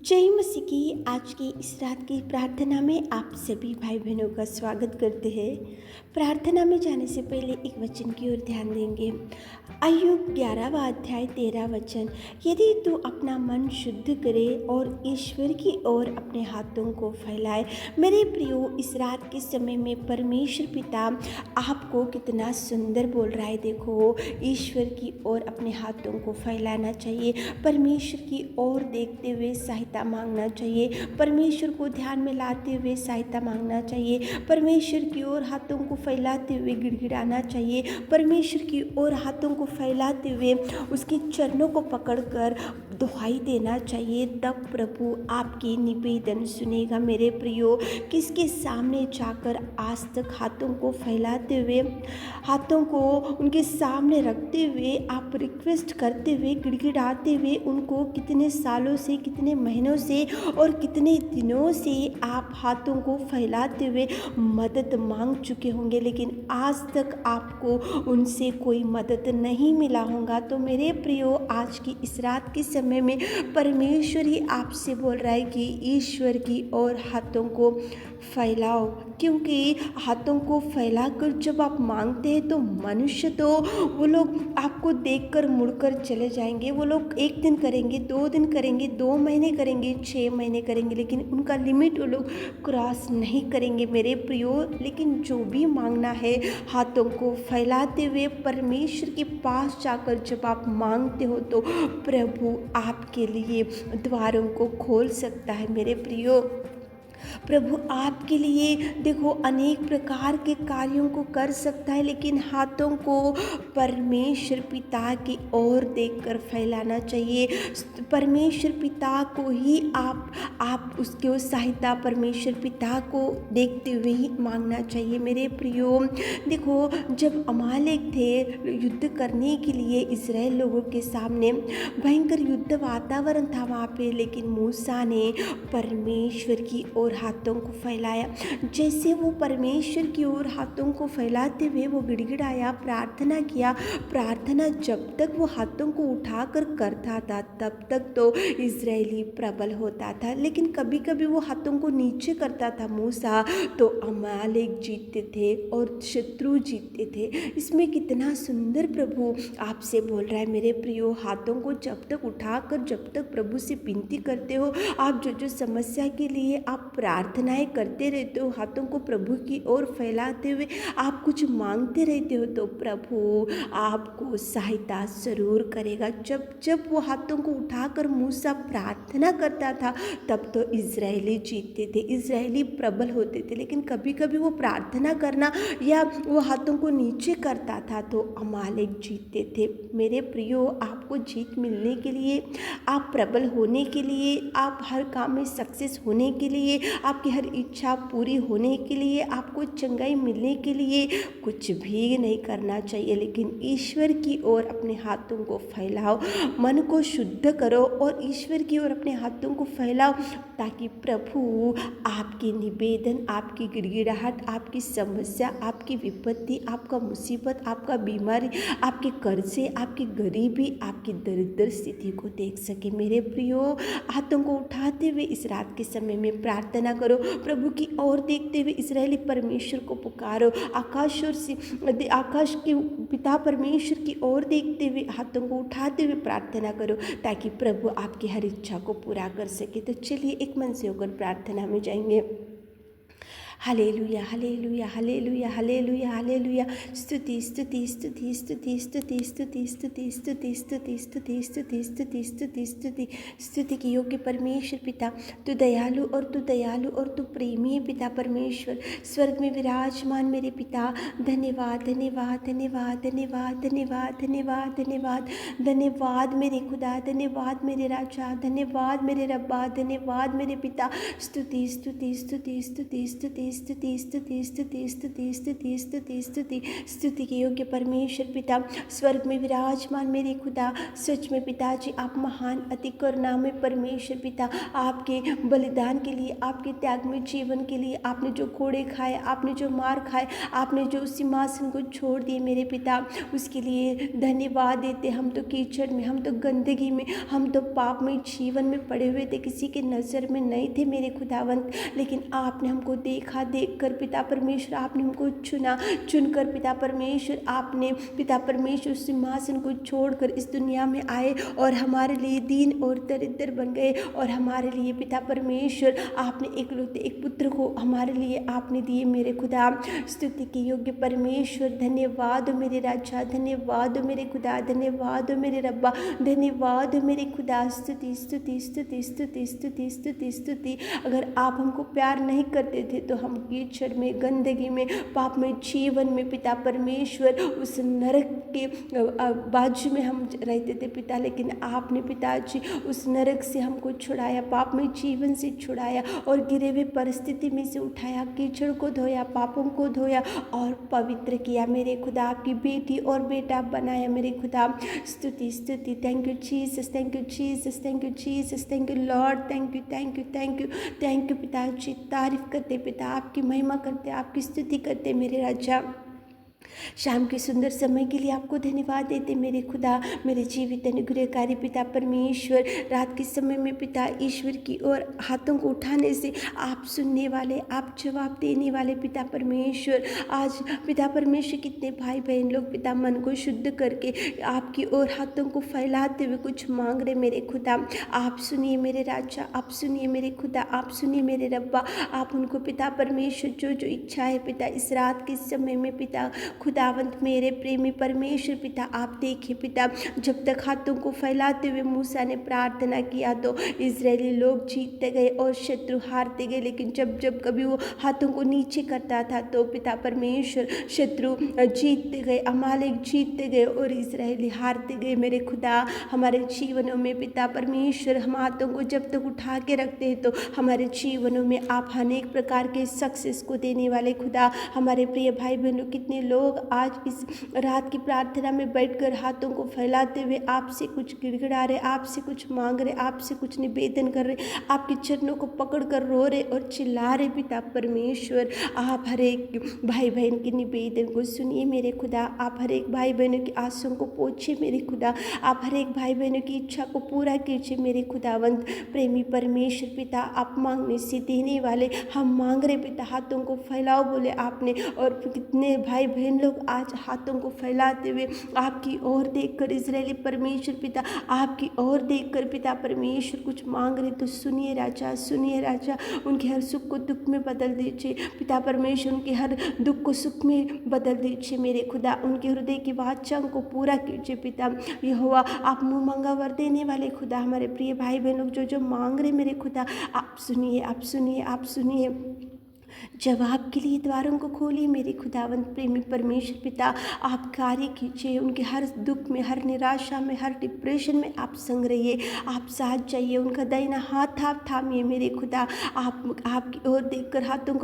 जय मसीह की आज की इस रात की प्रार्थना में आप सभी भाई बहनों का स्वागत करते हैं। प्रार्थना में जाने से पहले एक वचन की ओर ध्यान देंगे। अय्यूब 11वां अध्याय 13 वचन, यदि तू अपना मन शुद्ध करे और ईश्वर की ओर अपने हाथों को फैलाए। मेरे प्रियो, इस रात के समय में परमेश्वर पिता आपको कितना सुंदर बोल रहा है। देखो, ईश्वर की ओर अपने हाथों को फैलाना चाहिए, परमेश्वर की ओर देखते हुए सहायता मांगना चाहिए, परमेश्वर को ध्यान में लाते हुए सहायता मांगना चाहिए, परमेश्वर की ओर हाथों को फैलाते हुए गिड़गिड़ाना चाहिए, परमेश्वर की ओर हाथों को फैलाते हुए उसके चरणों को पकड़कर दुहाई देना चाहिए। तब प्रभु आपकी निवेदन सुनेगा। मेरे प्रियो, किसके सामने जाकर आज तक हाथों को फैलाते हुए, हाथों को उनके सामने रखते हुए आप रिक्वेस्ट करते हुए, गिड़गिड़ाते हुए उनको कितने सालों से, कितने महीनों से और कितने दिनों से आप हाथों को फैलाते हुए मदद मांग चुके होंगे, लेकिन आज तक आपको उनसे कोई मदद नहीं मिला होगा। तो मेरे प्रियो, आज की इस रात के समय में परमेश्वर ही आपसे बोल रहा है कि ईश्वर की ओर हाथों को फैलाओ, क्योंकि हाथों को फैलाकर जब आप मांगते हैं तो मनुष्य तो वो लोग आपको देखकर मुड़कर चले जाएंगे। वो लोग एक दिन करेंगे, 2 दिन करेंगे, 2 महीने करेंगे, 6 महीने करेंगे, लेकिन उनका लिमिट वो लोग क्रॉस नहीं करेंगे मेरे प्रियो। लेकिन जो भी मांगना है, हाथों को फैलाते हुए परमेश्वर के पास जाकर जब आप मांगते हो तो प्रभु आपके लिए द्वारों को खोल सकता है। मेरे प्रियो, प्रभु आपके लिए देखो अनेक प्रकार के कार्यों को कर सकता है, लेकिन हाथों को परमेश्वर पिता की ओर देखकर फैलाना चाहिए। परमेश्वर पिता को ही आप उसके सहायता परमेश्वर पिता को देखते हुए ही मांगना चाहिए। मेरे प्रियो, देखो, जब अमालेक थे युद्ध करने के लिए इस्राएल लोगों के सामने, भयंकर युद्ध वातावरण था वहाँ पे, लेकिन मूसा ने परमेश्वर की ओर हाथों को फैलाया। जैसे वो परमेश्वर की ओर हाथों को फैलाते हुए वो गिड़गिड़ाया, प्रार्थना किया। प्रार्थना जब तक वो हाथों को उठाकर करता था तब तक तो इजरायली प्रबल होता था, लेकिन कभी कभी वो हाथों को नीचे करता था मूसा, तो अमालेक जीतते थे और शत्रु जीतते थे। इसमें कितना सुंदर प्रभु आपसे बोल रहा है। मेरे प्रियो, हाथों को जब तक उठाकर जब तक प्रभु से विनती करते हो, आप जो समस्या के लिए आप प्रार्थनाएं करते रहते हो, हाथों को प्रभु की ओर फैलाते हुए आप कुछ मांगते रहते हो, तो प्रभु आपको सहायता जरूर करेगा। जब जब वो हाथों को उठाकर मूसा प्रार्थना करता था तब तो इजरायली जीतते थे, इजरायली प्रबल होते थे, लेकिन कभी कभी वो प्रार्थना करना या वो हाथों को नीचे करता था तो अमालेक जीतते थे। मेरे प्रियो, आपको जीत मिलने के लिए, आप प्रबल होने के लिए, आप हर काम में सक्सेस होने के लिए, आपकी हर इच्छा पूरी होने के लिए, आपको चंगाई मिलने के लिए कुछ भी नहीं करना चाहिए, लेकिन ईश्वर की ओर अपने हाथों को फैलाओ, मन को शुद्ध करो और ईश्वर की ओर अपने हाथों को फैलाओ, ताकि प्रभु आपकी निवेदन, आपकी गिड़गिड़ाहट, आपकी समस्या, आपकी विपत्ति, आपका मुसीबत, आपका बीमारी, आपके कर्जे, आपकी गरीबी, आपकी दरिद्र स्थिति को देख सके। मेरे प्रियो, हाथों को उठाते हुए इस रात के समय में प्रार्थना करो, प्रभु की ओर देखते हुए इस्राएली परमेश्वर को पुकारो, आकाश के पिता परमेश्वर की ओर देखते हुए हाथों को उठाते हुए प्रार्थना करो, ताकि प्रभु आपकी हर इच्छा को पूरा कर सके। तो चलिए एक मन से होकर प्रार्थना में जाएंगे। Hallelujah, hallelujah, hallelujah, hallelujah, hallelujah. स्तुति, स्तुति, स्तुति, स्तुति, स्तुति, स्तुति, स्तुति, स्तुति, स्तुति, स्तुति, स्तुति, स्तुति, स्तुति, स्तुति, स्तुति की योग्य परमेश्वर पिता, तू दयालु और तू प्रेमी है पिता परमेश्वर, स्वर्ग में विराजमान मेरे पिता। धन्यवाद, धन्यवाद, धन्यवाद, धन्यवाद, धन्यवाद, धन्यवाद, धन्यवाद, धन्यवाद मेरे खुदा, धन्यवाद मेरे राजा, धन्यवाद मेरे रब्बा, धन्यवाद मेरे पिता। स्तुति, स्तुति, स्तुति, स्तुति, स्तुति, स्तुति स्तुति स्तुति स्तुति स्तुति स्तुति स्तुति स्तुति के योग्य परमेश्वर पिता, स्वर्ग में विराजमान मेरे खुदा, सच में पिताजी आप महान अति करुणामय परमेश्वर पिता, आपके बलिदान के लिए, आपके त्याग में जीवन के लिए, आपने जो कोड़े खाए, आपने जो मार खाए, आपने जो सिंहासन को छोड़ दिए मेरे पिता, उसके लिए धन्यवाद देते। हम तो कीचड़ में, हम तो गंदगी में, हम तो पाप में जीवन में पड़े हुए थे, किसी के नज़र में नहीं थे मेरे खुदावंत, लेकिन आपने हमको देखा, देख कर पिता परमेश्वर आपने हमको चुना, चुनकर पिता परमेश्वर आपने पिता परमेश्वर सिंहासन को छोड़कर इस दुनिया में आए और हमारे लिए दीन और दरिद्र बन गए, और हमारे लिए पिता परमेश्वर आपने एकलौते एक पुत्र को हमारे लिए आपने दिए मेरे खुदा। स्तुति के योग्य परमेश्वर, धन्यवाद हो मेरे राजा, धन्यवाद हो मेरे खुदा, धन्यवाद हो मेरे रब्बा, धन्यवाद हो मेरे खुदा। स्तुति स्तुति स्तुति स्तुति स्तुति स्तुति स्तुति। अगर आप हमको प्यार नहीं करते थे तो हम कीचड़ में, गंदगी में, पाप में, जीवन में पिता परमेश्वर उस नरक के बाजू में हम रहते थे पिता, लेकिन आपने पिताजी उस नरक से हमको छुड़ाया, पाप में जीवन से छुड़ाया और गिरे हुए परिस्थिति में से उठाया, कीचड़ को धोया, पापों को धोया और पवित्र किया मेरे खुदा, आपकी बेटी और बेटा बनाया मेरे खुदा। स्तुति स्तुति। Thank you Jesus, thank you Jesus, thank you Jesus, thank you Lord, thank you thank you thank you thank you पिताजी। तारीफ करते पिता, आपकी महिमा करते, आपकी स्तुति करते मेरे राजा। शाम के सुंदर समय के लिए आपको धन्यवाद देते मेरे खुदा, मेरे जीवित अनुग्रहकारी पिता परमेश्वर। रात के समय में पिता ईश्वर की ओर हाथों को उठाने से आप सुनने वाले, आप जवाब देने वाले पिता परमेश्वर। आज पिता परमेश्वर कितने भाई बहन लोग पिता मन को शुद्ध करके आपकी ओर हाथों को फैलाते हुए कुछ मांग रहे मेरे खुदा। आप सुनिए मेरे राजा, आप सुनिए मेरे खुदा, आप सुनिए मेरे रब्बा। आप उनको पिता परमेश्वर जो जो इच्छा है पिता इस रात के समय में पिता खुदावंत मेरे प्रेमी परमेश्वर पिता आप देखिए पिता, जब तक हाथों को फैलाते हुए मूसा ने प्रार्थना किया तो इजरायली लोग जीतते गए और शत्रु हारते गए, लेकिन जब जब कभी वो हाथों को नीचे करता था तो पिता परमेश्वर शत्रु जीतते गए, अमालेक जीतते गए और इजरायली हारते गए मेरे खुदा। हमारे जीवनों में पिता परमेश्वर हम हाथों को जब तक उठा के रखते हैं तो हमारे जीवनों में आप अनेक प्रकार के सक्सेस को देने वाले खुदा। हमारे प्रिय भाई बहनों, कितने लोग आज इस रात की प्रार्थना में बैठकर हाथों को फैलाते हुए आपसे कुछ गिड़गिड़ा रहे, आपसे कुछ मांग रहे, आपसे कुछ निवेदन कर रहे, आपके चरणों को पकड़ कर रो रहे और चिल्ला रहे पिता परमेश्वर। आप हर एक भाई बहन के निवेदन को सुनिए मेरे खुदा, आप हर एक भाई बहनों की आंसुओं को पोछिए मेरे खुदा, आप हर एक भाई बहनों की इच्छा को पूरा कीजिए मेरे खुदावंत प्रेमी परमेश्वर पिता। आप मांगने से देने वाले, हम मांग रहे पिता, हाथों को फैलाओ बोले आपने, और कितने भाई बहन लोग आज हाथों को फैलाते हुए आपकी ओर देखकर इजरायली परमेश्वर पिता आपकी ओर देखकर पिता परमेश्वर कुछ मांग रहे, तो सुनिए राजा, सुनिए राजा। उनके हर सुख को दुख में बदल दीजिए पिता परमेश्वर, उनके हर दुख को सुख में बदल दीजिए मेरे खुदा। उनके हृदय की वाचा को पूरा कीजिए पिता यहोवा। आप मुँह मांगा वर देने वाले खुदा, हमारे प्रिय भाई बहन लोग जो जो मांग रहे मेरे खुदा, आप सुनिए, आप सुनिए, आप सुनिए। जवाब के लिए द्वारों को खोलिए मेरे खुदावंत प्रेमी परमेश्वर पिता। आप कार्य कीजिए, उनके हर दुख में, हर निराशा में, हर डिप्रेशन में आप संग रहिए, आप साथ जाइए, उनका दाहिना हाथ आप थामिए मेरे खुदा। आप आपकी ओर देखकर हाथों को